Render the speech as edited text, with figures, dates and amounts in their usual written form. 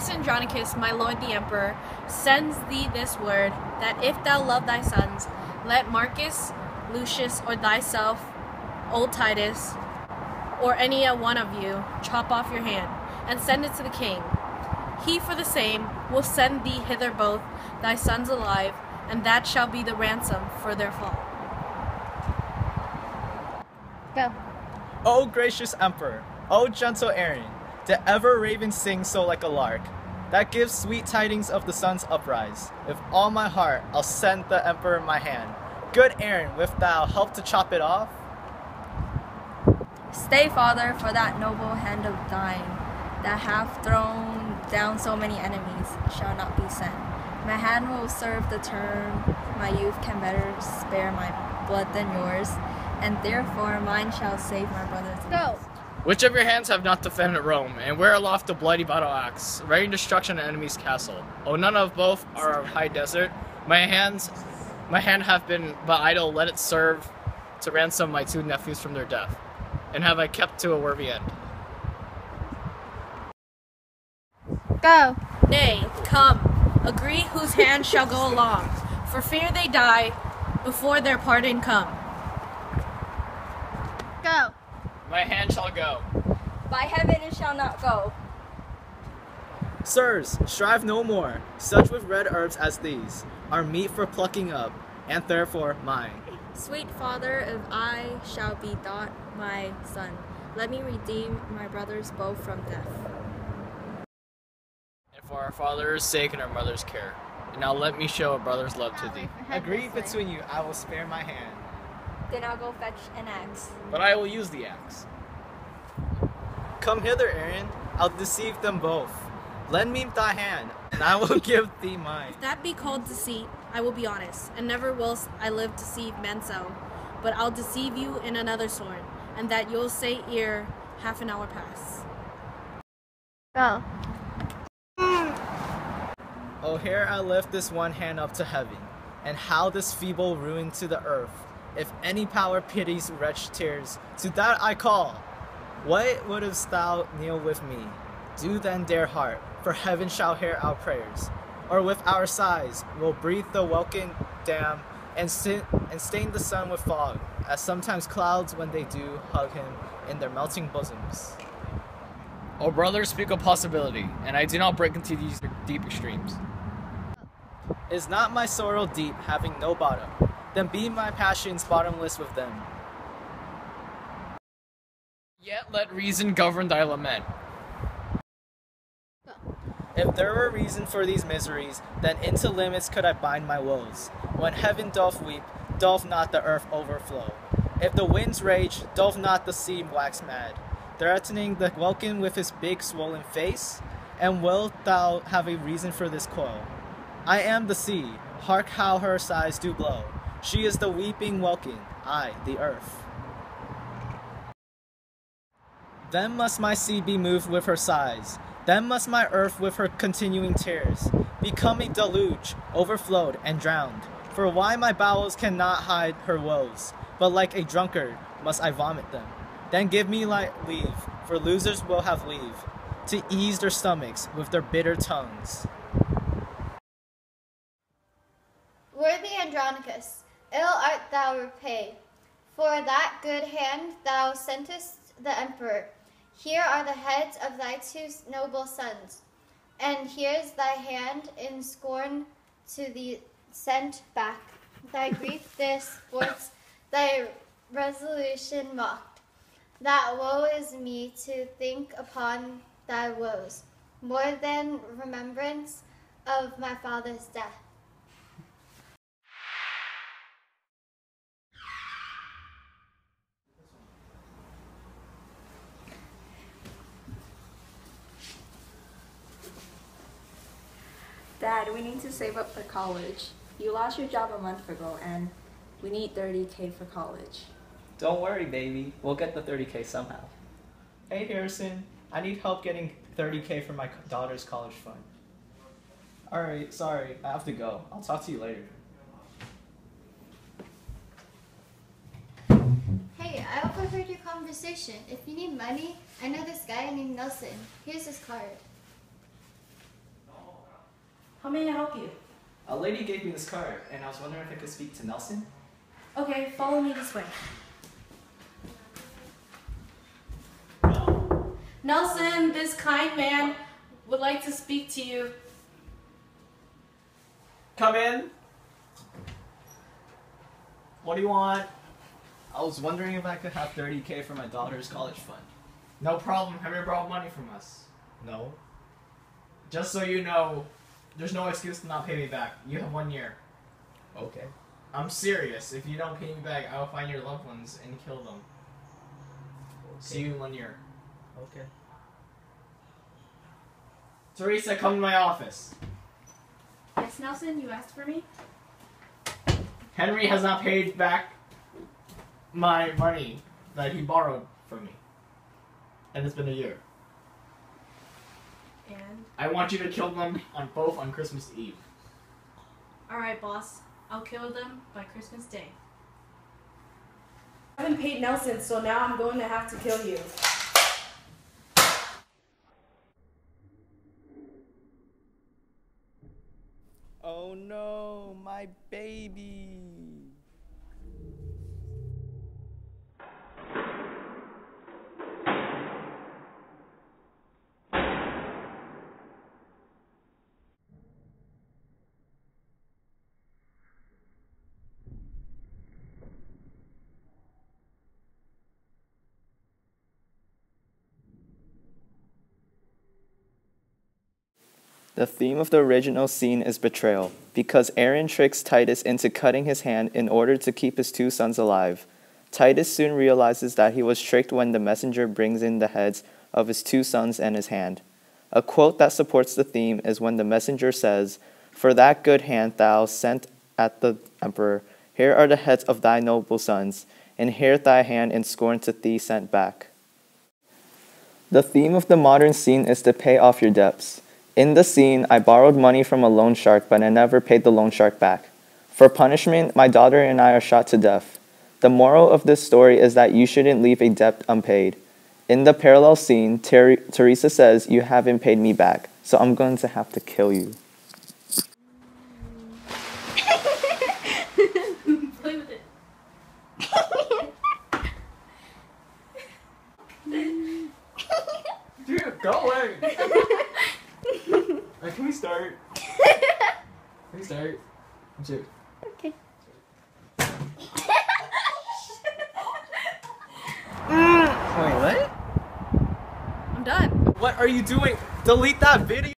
Titus Andronicus, my lord the emperor, sends thee this word, that if thou love thy sons, let Marcus, Lucius, or thyself, old Titus, or any one of you, chop off your hand, and send it to the king. He for the same will send thee hither both thy sons alive, and that shall be the ransom for their fall. Go. O gracious emperor, O gentle Aaron, did ever raven sing so like a lark? That gives sweet tidings of the sun's uprise. With all my heart, I'll send the emperor my hand. Good Aaron, wilt thou help to chop it off? Stay, father, for that noble hand of thine, that hath thrown down so many enemies, shall not be sent. My hand will serve the turn, my youth can better spare my blood than yours, and therefore mine shall save my brother's life. Go! Which of your hands have not defended Rome, and wear aloft the bloody battle axe, ready destruction of enemy's castle? Oh, none of both are of high desert. My hand hath been but idle, let it serve to ransom my two nephews from their death, and have I kept to a worthy end. Go. Nay, come, agree whose hand shall go along, for fear they die before their pardon come. Go. My hand shall go. By heaven it shall not go. Sirs, strive no more. Such with red herbs as these are meet for plucking up, and therefore mine. Sweet father, if I shall be thought my son, let me redeem my brothers both from death. And for our father's sake and our mother's care. And now let me show a brother's love to thee. Agreed between you, I will spare my hand. Then I'll go fetch an axe. But I will use the axe. Come hither, Aaron. I'll deceive them both. Lend me thy hand, and I will give thee mine. If that be called deceit, I will be honest, and never whilst I live deceive men so. But I'll deceive you in another sort, and that you'll say ere half an hour pass. Go. Oh, here I lift this one hand up to heaven, and how this feeble ruin to the earth. If any power pities wretched tears, to that I call. What wouldst thou kneel with me? Do then, dear heart, for heaven shall hear our prayers. Or with our sighs, we'll breathe the welkin dam, and stain the sun with fog, as sometimes clouds when they do hug him in their melting bosoms. O brothers, speak of possibility, and I do not break into these deep extremes. Is not my sorrow deep, having no bottom? Then be my passions bottomless with them. Yet let reason govern thy lament. If there were reason for these miseries, then into limits could I bind my woes. When heaven doth weep, doth not the earth overflow? If the winds rage, doth not the sea wax mad, threatening the welkin with his big swollen face? And wilt thou have a reason for this coil? I am the sea, hark how her sighs do blow. She is the weeping welkin, I, the earth. Then must my sea be moved with her sighs. Then must my earth with her continuing tears become a deluge, overflowed and drowned. For why my bowels cannot hide her woes, but like a drunkard must I vomit them. Then give me leave, for losers will have leave, to ease their stomachs with their bitter tongues. Worthy Andronicus, ill art thou repaid. For that good hand thou sentest the emperor. Here are the heads of thy two noble sons, and here's thy hand in scorn to thee sent back. Thy grief disports, thy resolution mocked. That woe is me to think upon thy woes, more than remembrance of my father's death. Dad, we need to save up for college. You lost your job a month ago, and we need $30K for college. Don't worry, baby. We'll get the $30K somehow. Hey, Harrison. I need help getting $30K for my daughter's college fund. Alright, sorry. I have to go. I'll talk to you later. Hey, I overheard your conversation. If you need money, I know this guy named Nelson. Here's his card. How may I help you? A lady gave me this card, and I was wondering if I could speak to Nelson. Okay, follow me this way. Nelson, this kind man would like to speak to you. Come in. What do you want? I was wondering if I could have $30K for my daughter's college fund. No problem. Have you borrowed money from us? No. Just so you know, there's no excuse to not pay me back. You have 1 year. Okay. I'm serious. If you don't pay me back, I will find your loved ones and kill them. See you in 1 year. Okay. Teresa, come to my office. Yes, Nelson, you asked for me? Henry has not paid back my money that he borrowed from me. And it's been a year. And? I want you to kill them both on Christmas Eve. Alright, boss. I'll kill them by Christmas Day. I haven't paid Nelson, so now I'm going to have to kill you. Oh no, my baby. The theme of the original scene is betrayal, because Aaron tricks Titus into cutting his hand in order to keep his 2 sons alive. Titus soon realizes that he was tricked when the messenger brings in the heads of his 2 sons and his hand. A quote that supports the theme is when the messenger says, "For that good hand thou sent at the emperor, here are the heads of thy noble sons, and here thy hand in scorn to thee sent back." The theme of the modern scene is to pay off your debts. In the scene, I borrowed money from a loan shark, but I never paid the loan shark back. For punishment, my daughter and I are shot to death. The moral of this story is that you shouldn't leave a debt unpaid. In the parallel scene, Teresa says, "You haven't paid me back, so I'm going to have to kill you." Play with it. Dude, go away! Can we start? Can we start? I'm serious. Okay. Wait, what? I'm done. What are you doing? Delete that video!